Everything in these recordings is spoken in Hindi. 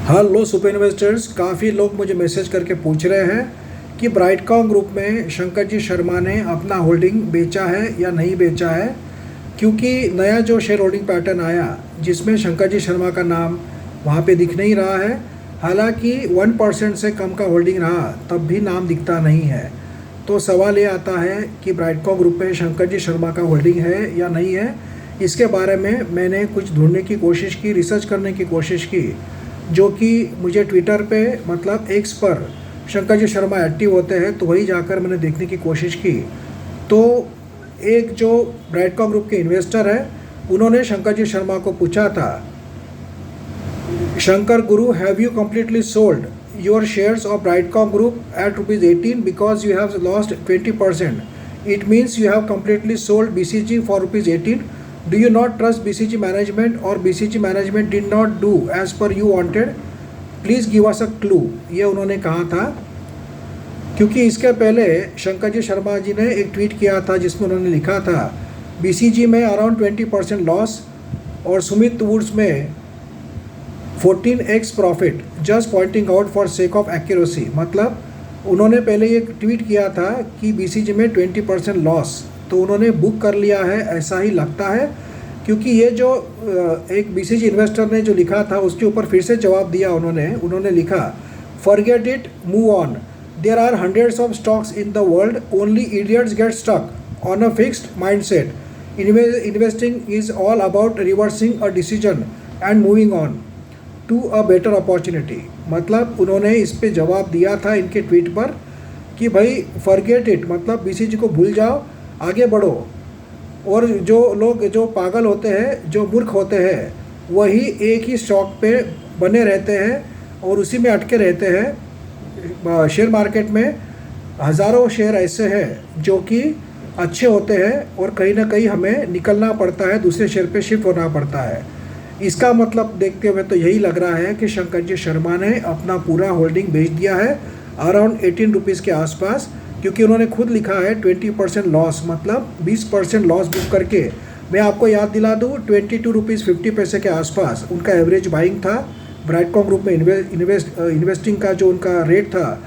हेलो सुपर इन्वेस्टर्स, काफ़ी लोग मुझे मैसेज करके पूछ रहे हैं कि ब्राइटकॉम ग्रुप में शंकर जी शर्मा ने अपना होल्डिंग बेचा है या नहीं बेचा है, क्योंकि नया जो शेयर होल्डिंग पैटर्न आया जिसमें शंकर जी शर्मा का नाम वहाँ पे दिख नहीं रहा है। हालांकि 1% से कम का होल्डिंग रहा तब भी नाम दिखता नहीं है। तो सवाल ये आता है कि ब्राइटकॉम ग्रुप में शंकर जी शर्मा का होल्डिंग है या नहीं है। इसके बारे में मैंने कुछ ढूंढने की कोशिश की, रिसर्च करने की कोशिश की, जो कि मुझे ट्विटर पे मतलब एक्स पर शंकर जी शर्मा एक्टिव होते हैं, तो वही जाकर मैंने देखने की कोशिश की। तो एक जो ब्राइटकॉम ग्रुप के इन्वेस्टर है, उन्होंने शंकर जी शर्मा को पूछा था, Shankar Guru, have you completely sold your shares of Brightcom group at ₹18 because you have lost 20%? It means you have completely sold BCG for ₹18. Do you not trust BCG management or BCG management did not do as per you wanted? Please give us a clue. ये उन्होंने कहा था, क्योंकि इसके पहले शंकर जी शर्मा जी ने एक ट्वीट किया था जिसमें उन्होंने लिखा था BCG में अराउंड 20% लॉस और सुमित वुड्स में 14x profit, just pointing out for sake of accuracy. मतलब उन्होंने पहले ये ट्वीट किया था कि BCG में 20% लॉस, तो उन्होंने बुक कर लिया है, ऐसा ही लगता है। क्योंकि ये जो एक BCG इन्वेस्टर ने जो लिखा था उसके ऊपर फिर से जवाब दिया उन्होंने लिखा, forget it, move on, there are hundreds of stocks in the world, only idiots get stuck on a fixed mindset, investing is all about reversing a decision and moving on to a better opportunity. मतलब उन्होंने इस पे जवाब दिया था इनके ट्वीट पर कि भाई फॉरगेट इट, मतलब BCG को भूल जाओ, आगे बढ़ो। और जो लोग जो पागल होते हैं, जो मूर्ख होते हैं, वही एक ही स्टॉक पे बने रहते हैं और उसी में अटके रहते हैं। शेयर मार्केट में हज़ारों शेयर ऐसे हैं जो कि अच्छे होते हैं और कहीं ना कहीं हमें निकलना पड़ता है, दूसरे शेयर पे शिफ्ट होना पड़ता है। इसका मतलब देखते हुए तो यही लग रहा है कि शंकर जी शर्मा ने अपना पूरा होल्डिंग बेच दिया है अराउंड ₹18 के आसपास, क्योंकि उन्होंने खुद लिखा है 20% लॉस, मतलब 20% लॉस बुक करके। मैं आपको याद दिला दूँ, ₹22.50 के आसपास उनका एवरेज बाइंग था। ब्राइटकॉम ग्रुप में इन्वेस्टिंग का जो उनका रेट था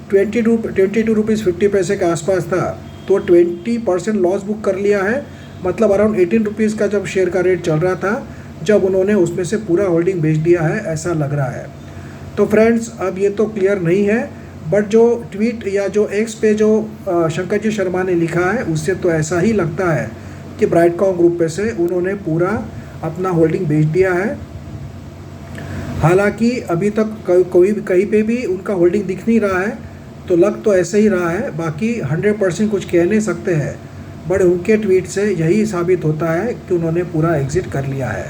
₹22.50 के आसपास था, तो 20% लॉस बुक कर लिया है। मतलब अराउंड ₹18 का जब शेयर का रेट चल रहा था, जब उन्होंने उसमें से पूरा होल्डिंग बेच दिया है, ऐसा लग रहा है। तो फ्रेंड्स, अब ये तो क्लियर नहीं है, बट जो ट्वीट या जो एक्स पे जो शंकर जी शर्मा ने लिखा है, उससे तो ऐसा ही लगता है कि ब्राइटकॉम ग्रुप पे से उन्होंने पूरा अपना होल्डिंग बेच दिया है। हालांकि अभी तक कोई भी कहीं पे भी उनका होल्डिंग दिख नहीं रहा है, तो लग तो ऐसे ही रहा है। बाकी 100% कुछ कह नहीं सकते हैं, बट उनके ट्वीट से यही साबित होता है कि उन्होंने पूरा एग्जिट कर लिया है।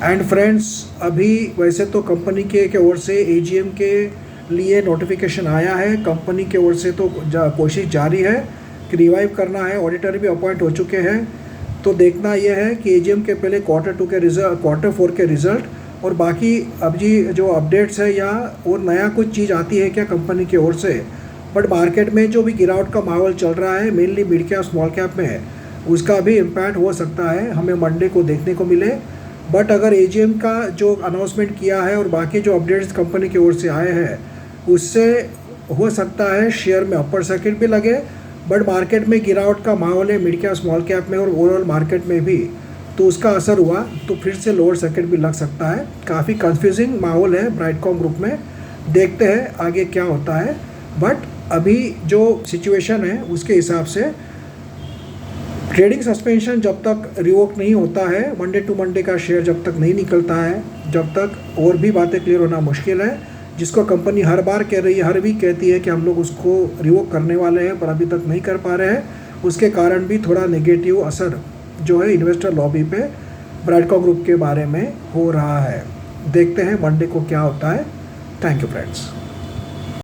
एंड फ्रेंड्स, अभी वैसे तो कंपनी के ओर से AGM के लिए नोटिफिकेशन आया है, कंपनी के ओर से तो कोशिश जारी है कि रिवाइव करना है, ऑडिटर भी अपॉइंट हो चुके हैं। तो देखना यह है कि AGM के पहले क्वार्टर 4 के रिज़ल्ट और बाकी अब जी जो अपडेट्स है या और नया कुछ चीज़ आती है क्या कंपनी की ओर से। बट मार्केट में जो भी गिरावट का माहौल चल रहा है, mainly mid cap small cap में, उसका भी इम्पैक्ट हो सकता है, हमें मंडे को देखने को मिले। बट अगर AGM का जो अनाउंसमेंट किया है और बाकी जो अपडेट्स कंपनी की ओर से आए हैं, उससे हो सकता है शेयर में अपर सर्किट भी लगे। बट मार्केट में गिरावट का माहौल है मिड कैप स्मॉल कैप में और ओवरऑल मार्केट में भी, तो उसका असर हुआ तो फिर से लोअर सर्किट भी लग सकता है। काफ़ी कंफ्यूजिंग माहौल है ब्राइटकॉम ग्रुप में, देखते हैं आगे क्या होता है। बट अभी जो सिचुएशन है उसके हिसाब से ट्रेडिंग सस्पेंशन जब तक रिवोक नहीं होता है, मंडे टू मंडे का शेयर जब तक नहीं निकलता है, जब तक और भी बातें क्लियर होना मुश्किल है, जिसको कंपनी हर बार कह रही है, हर वीक कहती है कि हम लोग उसको रिवोक करने वाले हैं, पर अभी तक नहीं कर पा रहे हैं। उसके कारण भी थोड़ा नेगेटिव असर जो है इन्वेस्टर लॉबी पे ब्राइटकॉम ग्रुप के बारे में हो रहा है। देखते हैं मंडे को क्या होता है। Thank you friends.